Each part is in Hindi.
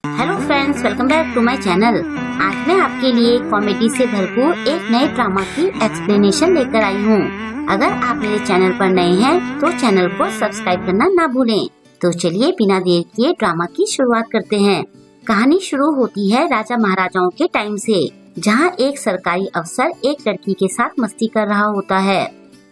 Hello friends, welcome back to my channel. आज मैं आपके लिए कॉमेडी से भरपूर एक नए ड्रामा की एक्सप्लेनेशन लेकर आई हूँ। अगर आप मेरे चैनल पर नए हैं तो चैनल को सब्सक्राइब करना ना भूलें। तो चलिए बिना देर किए ड्रामा की शुरुआत करते हैं। कहानी शुरू होती है राजा महाराजाओं के टाइम से, जहाँ एक सरकारी अफसर एक लड़की के साथ मस्ती कर रहा होता है।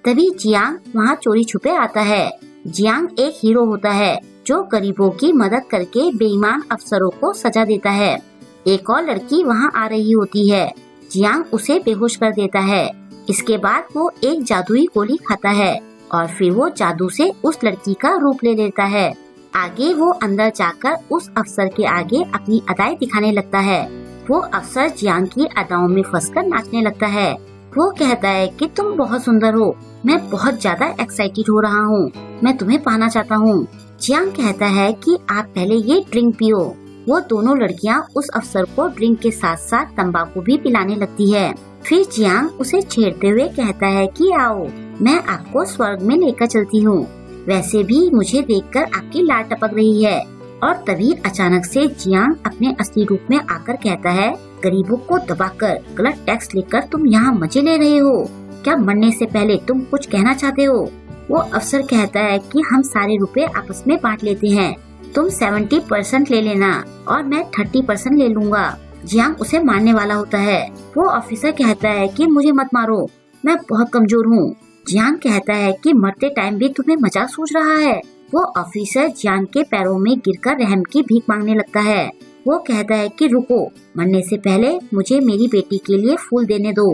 तभी जियांग वहाँ चोरी छुपे आता है। जियांग एक हीरो होता है जो गरीबों की मदद करके बेईमान अफसरों को सजा देता है। एक और लड़की वहाँ आ रही होती है। जियांग उसे बेहोश कर देता है। इसके बाद वो एक जादुई गोली खाता है और फिर वो जादू से उस लड़की का रूप ले लेता है। आगे वो अंदर जाकर उस अफसर के आगे अपनी अदाएं दिखाने लगता है। वो अफसर जियांग की अदाओं में फंसकर नाचने लगता है। वो कहता है कि तुम बहुत सुंदर हो, मैं बहुत ज्यादा एक्साइटेड हो रहा हूँ, मैं तुम्हें पाना चाहता हूँ। जियांग कहता है कि आप पहले ये ड्रिंक पियो। वो दोनों लड़कियाँ उस अफसर को ड्रिंक के साथ साथ तंबाकू भी पिलाने लगती है। फिर जियांग उसे छेड़ते हुए कहता है कि आओ, मैं आपको स्वर्ग में लेकर चलती हूँ। वैसे भी मुझे देखकर आपकी लार टपक रही है। और तभी अचानक से जियांग अपने असली रूप में आकर कहता है, गरीबों को दबाकर गलत टैक्स लेकर तुम यहाँ मजे ले रहे हो क्या? मरने से पहले तुम कुछ कहना चाहते हो? वो अफसर कहता है कि हम सारे रुपए आपस में बांट लेते हैं, तुम 70% ले लेना और मैं 30% ले लूँगा। जियांग उसे मारने वाला होता है। वो ऑफिसर कहता है कि मुझे मत मारो, मैं बहुत कमजोर हूँ। जियांग कहता है कि मरते टाइम भी तुम्हें मजाक सूझ रहा है। वो ऑफिसर जियांग के पैरों में गिरकर रहम की भीख मांगने लगता है। वो कहता है कि रुको, मरने से पहले मुझे मेरी बेटी के लिए फूल देने दो।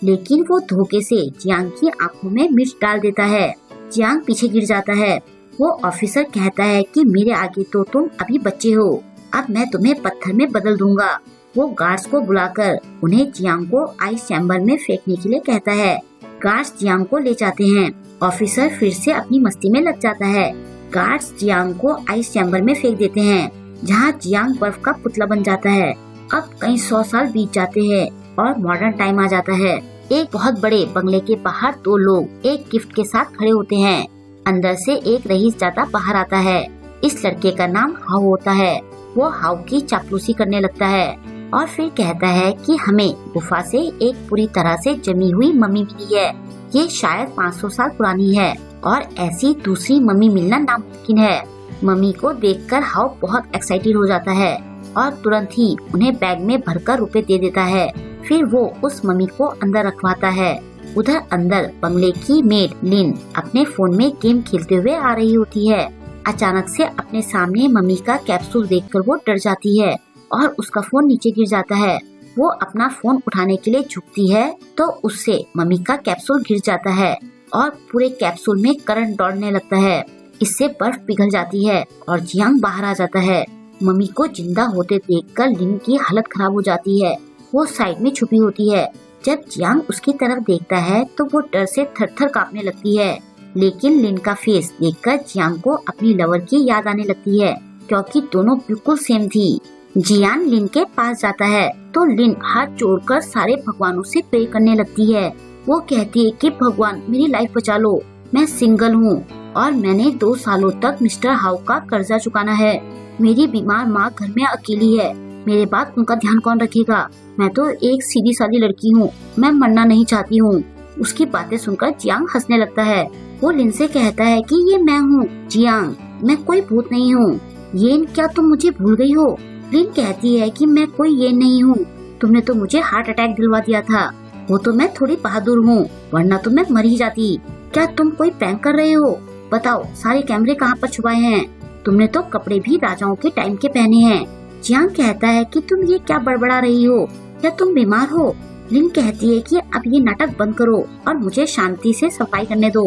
लेकिन वो धोखे से जियांग की आंखों में मिर्च डाल देता है। जियांग पीछे गिर जाता है। वो ऑफिसर कहता है कि मेरे आगे तो तुम अभी बच्चे हो, अब मैं तुम्हें पत्थर में बदल दूंगा। वो गार्ड्स को बुलाकर उन्हें जियांग को आइस चैम्बर में फेंकने के लिए कहता है। गार्ड्स जियांग को ले जाते हैं। ऑफिसर फिर से अपनी मस्ती में लग जाता है। गार्ड्स जियांग को आइस चैम्बर में फेंक देते हैं, जहाँ जियांग बर्फ का पुतला बन जाता है। अब कई 100 साल बीत जाते हैं और मॉडर्न टाइम आ जाता है। एक बहुत बड़े बंगले के बाहर दो लोग एक गिफ्ट के साथ खड़े होते हैं। अंदर से एक रईस ज्यादा बाहर आता है। इस लड़के का नाम हाउ होता है। वो हाउ की चापलूसी करने लगता है और फिर कहता है कि हमें गुफा से एक पूरी तरह से जमी हुई मम्मी मिली है। ये शायद 500 साल पुरानी है और ऐसी दूसरी मम्मी मिलना नामुमकिन है। मम्मी को देखकर हाउ बहुत एक्साइटेड हो जाता है और तुरंत ही उन्हें बैग में भरकर रुपए दे देता है। फिर वो उस मम्मी को अंदर रखवाता है। उधर अंदर बंगले की मेड लिन अपने फोन में गेम खेलते हुए आ रही होती है। अचानक से अपने सामने मम्मी का कैप्सूल देखकर वो डर जाती है और उसका फोन नीचे गिर जाता है। वो अपना फोन उठाने के लिए झुकती है तो उससे मम्मी का कैप्सूल गिर जाता है और पूरे कैप्सूल में करंट दौड़ने लगता है। इससे बर्फ पिघल जाती है और जियांग बाहर आ जाता है। मम्मी को जिंदा होते देखकर लिन की हालत खराब हो जाती है। वो साइड में छुपी होती है। जब जियांग उसकी तरफ देखता है तो वो डर से थर-थर कांपने लगती है। लेकिन लिन का फेस देखकर जियांग को अपनी लवर की याद आने लगती है, क्योंकि दोनों बिल्कुल सेम थी। जियांग लिन के पास जाता है तो लिन हाथ जोड़कर सारे भगवानों से प्रे करने लगती है। वो कहती है कि भगवान मेरी लाइफ बचा लो, मैं सिंगल हूँ और मैंने 2 सालों तक मिस्टर हाउ का कर्जा चुकाना है। मेरी बीमार माँ घर में अकेली है, मेरे बाद उनका ध्यान कौन रखेगा? मैं तो एक सीधी सादी लड़की हूँ, मैं मरना नहीं चाहती हूँ। उसकी बातें सुनकर जियांग हंसने लगता है। वो लिन से कहता है कि ये मैं हूँ जियांग, मैं कोई भूत नहीं हूँ। येन, क्या तुम मुझे भूल गई हो? लिन कहती है कि मैं कोई येन नहीं हूँ, तुमने तो मुझे हार्ट अटैक दिलवा दिया था। वो तो मैं थोड़ी बहादुर हूँ, वरना तो मैं मर ही जाती। क्या तुम कोई प्रैंक कर रहे हो? बताओ सारे कैमरे कहाँ पर छुपाए हैं? तुमने तो कपड़े भी राजाओं के टाइम के पहने हैं। जियांग कहता है कि तुम ये क्या बड़बड़ा रही हो, क्या तुम बीमार हो? लिन कहती है कि अब ये नाटक बंद करो और मुझे शांति से सफाई करने दो।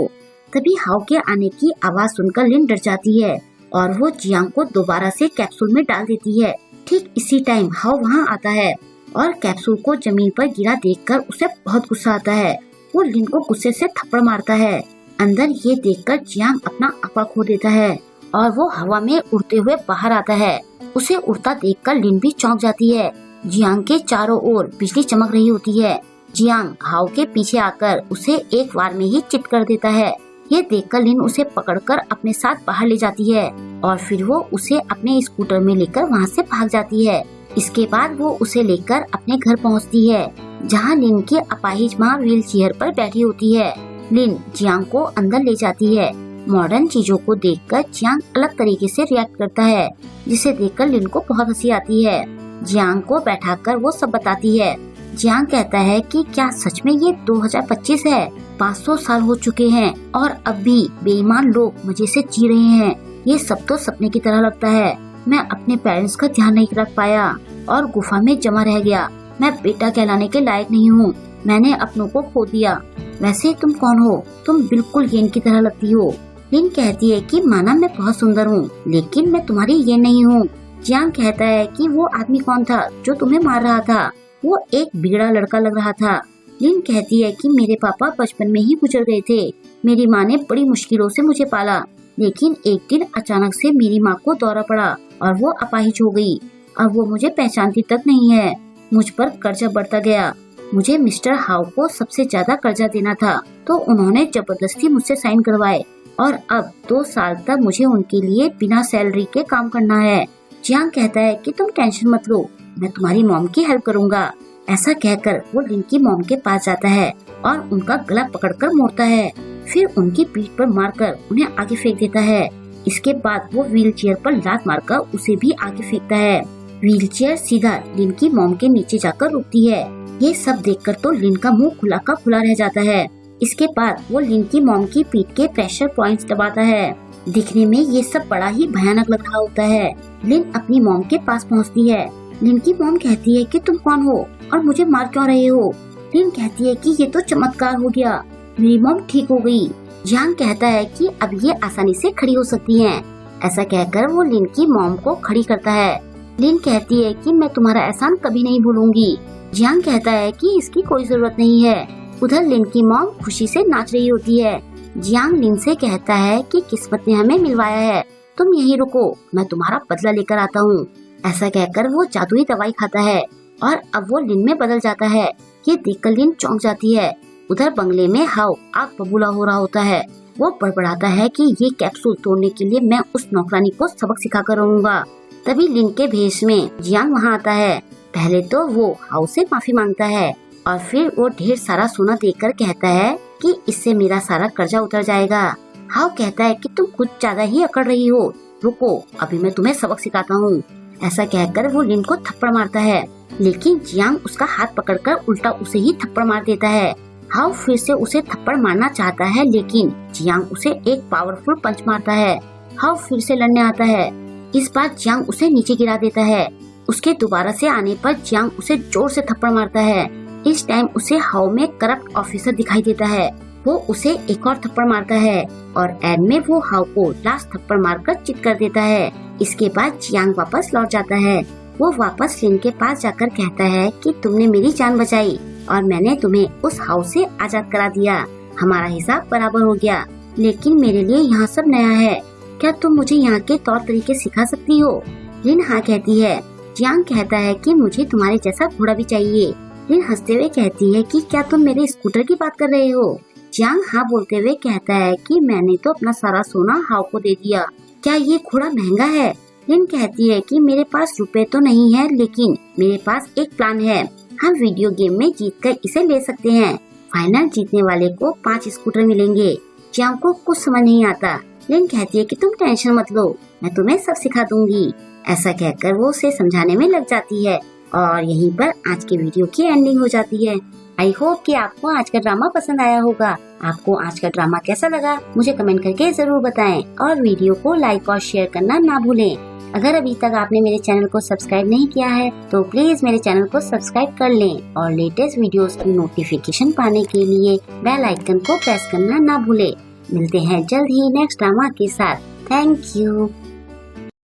तभी हाउ के आने की आवाज सुनकर लिन डर जाती है और वो जियांग को दोबारा से कैप्सूल में डाल देती है। ठीक इसी टाइम हाउ वहाँ आता है और कैप्सूल को जमीन पर गिरा देखकर उसे बहुत गुस्सा आता है। वो लिन को गुस्से से थप्पड़ मारता है। अंदर ये देखकर जियांग अपना आपा खो देता है और वो हवा में उड़ते हुए बाहर आता है। उसे उड़ता देखकर लिन भी चौंक जाती है। जियांग के चारों ओर बिजली चमक रही होती है। जियांग हाउ के पीछे आकर उसे एक बार में ही चित कर देता है। ये देखकर लिन उसे पकड़कर अपने साथ बाहर ले जाती है और फिर वो उसे अपने स्कूटर में लेकर वहाँ से भाग जाती है। इसके बाद वो उसे लेकर अपने घर पहुँचती है, जहाँ लिन की अपाहिज माँ व्हील चेयर पर बैठी होती है। लिन जियांग को अंदर ले जाती है। मॉडर्न चीजों को देखकर जियांग अलग तरीके से रिएक्ट करता है, जिसे देखकर लिन को बहुत हंसी आती है। जियांग को बैठाकर वो सब बताती है। जियांग कहता है कि क्या सच में ये 2025 है? 500 साल हो चुके हैं और अब भी बेईमान लोग मजे से जी रहे हैं। ये सब तो सपने की तरह लगता है। मैं अपने पेरेंट्स का ध्यान नहीं रख पाया और गुफा में जमा रह गया। मैं बेटा कहलाने के लायक नहीं हूँ। मैंने अपनों को खो दिया। वैसे तुम कौन हो? तुम बिल्कुल येन की तरह लगती हो। लिन कहती है कि माना मैं बहुत सुंदर हूँ, लेकिन मैं तुम्हारी येन नहीं हूँ। जियांग कहता है कि वो आदमी कौन था जो तुम्हें मार रहा था? वो एक बिगड़ा लड़का लग रहा था। लिन कहती है कि मेरे पापा बचपन में ही गुजर गए थे। मेरी माँ ने बड़ी मुश्किलों से मुझे पाला, लेकिन एक दिन अचानक से मेरी माँ को दौरा पड़ा और वो अपाहिज हो गई। अब वो मुझे पहचानती तक नहीं है। मुझ पर कर्जा बढ़ता गया। मुझे मिस्टर हाउ को सबसे ज्यादा कर्जा देना था, तो उन्होंने जबरदस्ती मुझसे साइन करवाए और अब 2 साल तक मुझे उनके लिए बिना सैलरी के काम करना है। जियांग कहता है कि तुम टेंशन मत लो, मैं तुम्हारी मॉम की हेल्प करूँगा। ऐसा कहकर वो लिन की मॉम के पास जाता है और उनका गला पकड़कर मोड़ता है, फिर उनकी पीठ पर मारकर उन्हें आगे फेंक देता है। इसके बाद वो व्हील चेयर पर लात मारकर उसे भी आगे फेंकता है। व्हील चेयर सीधा लिन की मॉम के नीचे जाकर रुकती है। ये सब देखकर तो लिन का मुंह खुला का खुला रह जाता है। इसके बाद वो लिन की मॉम की पीठ के प्रेशर पॉइंट्स दबाता है। दिखने में ये सब बड़ा ही भयानक लग रहा होता है। लिन अपनी मॉम के पास पहुंचती है। लिन की मॉम कहती है कि तुम कौन हो और मुझे मार क्यों रहे हो? लिन कहती है कि ये तो चमत्कार हो गया, मेरी मॉम ठीक हो गई। जियांग कहता है कि अब ये आसानी से खड़ी हो सकती हैं। ऐसा कहकर वो लिन की मॉम को खड़ी करता है। लिन कहती है कि मैं तुम्हारा एहसान कभी नहीं भूलूंगी। जियांग कहता है कि इसकी कोई जरूरत नहीं है। उधर लिन की मॉम खुशी से नाच रही होती है। जियांग लिन से कहता है कि किस्मत ने हमें मिलवाया है, तुम यहीं रुको, मैं तुम्हारा बदला लेकर आता हूँ। ऐसा कहकर वो जादुई दवाई खाता है और अब वो लिन में बदल जाता है। ये देखकर लिन चौंक जाती है। उधर बंगले में हाउ आग बबूला हो रहा होता है। वो बड़बड़ाता है कि ये कैप्सूल तोड़ने के लिए मैं उस नौकरानी को सबक सिखा कर रहूंगा। तभी लिन के भेष में जियांग वहाँ आता है। पहले तो वो हाउ से माफी मांगता है और फिर वो ढेर सारा सोना देकर कहता है कि इससे मेरा सारा कर्जा उतर जाएगा। हाउ कहता है कि तुम कुछ ज्यादा ही अकड़ रही हो, रुको अभी मैं तुम्हें सबक सिखाता हूँ। ऐसा कहकर वो लिन को थप्पड़ मारता है, लेकिन जियांग उसका हाथ पकड़कर उल्टा उसे ही थप्पड़ मार देता है। हाउ फिर से उसे थप्पड़ मारना चाहता है, लेकिन जियांग उसे एक पावरफुल पंच मारता है। हाउ फिर से लड़ने आता है। इस बार जियांग उसे नीचे गिरा देता है। उसके दोबारा से आने पर जियांग उसे जोर से थप्पड़ मारता है। इस टाइम उसे हाउ में करप्ट ऑफिसर दिखाई देता है। वो उसे एक और थप्पड़ मारता है और एंड में वो हाउ को लास्ट थप्पड़ मारकर चित कर देता है। इसके बाद जियांग वापस लौट जाता है। वो वापस लिन के पास जाकर कहता है कि तुमने मेरी जान बचाई और मैंने तुम्हें उस हाउ से आजाद करा दिया। हमारा हिसाब बराबर हो गया, लेकिन मेरे लिए यहाँ सब नया है। क्या तुम मुझे यहाँ के तौर तरीके सिखा सकती हो? लिन हाँ कहती है। जियांग कहता है कि मुझे तुम्हारे जैसा घोड़ा भी चाहिए। लिन हंसते हुए कहती है कि क्या तुम मेरे स्कूटर की बात कर रहे हो? जियांग हाँ बोलते हुए कहता है कि मैंने तो अपना सारा सोना हाउ को दे दिया, क्या ये घोड़ा महंगा है? लिन कहती है कि मेरे पास रुपए तो नहीं है, लेकिन मेरे पास एक प्लान है। हम वीडियो गेम में जीतकर इसे ले सकते हैं। फाइनल जीतने वाले को 5 स्कूटर मिलेंगे। जियांग को कुछ समझ नहीं आता। लिन कहती है कि तुम टेंशन मत लो, मैं तुम्हें सब सिखा दूंगी। ऐसा कहकर वो उसे समझाने में लग जाती है और यहीं पर आज के वीडियो की एंडिंग हो जाती है। आई होप कि आपको आज का ड्रामा पसंद आया होगा। आपको आज का ड्रामा कैसा लगा मुझे कमेंट करके जरूर बताएं और वीडियो को लाइक और शेयर करना ना भूलें। अगर अभी तक आपने मेरे चैनल को सब्सक्राइब नहीं किया है तो प्लीज मेरे चैनल को सब्सक्राइब कर लें और लेटेस्ट वीडियोस की नोटिफिकेशन पाने के लिए बेल आइकन को प्रेस करना ना भूलें। मिलते हैं जल्द ही नेक्स्ट ड्रामा के साथ। Thank you.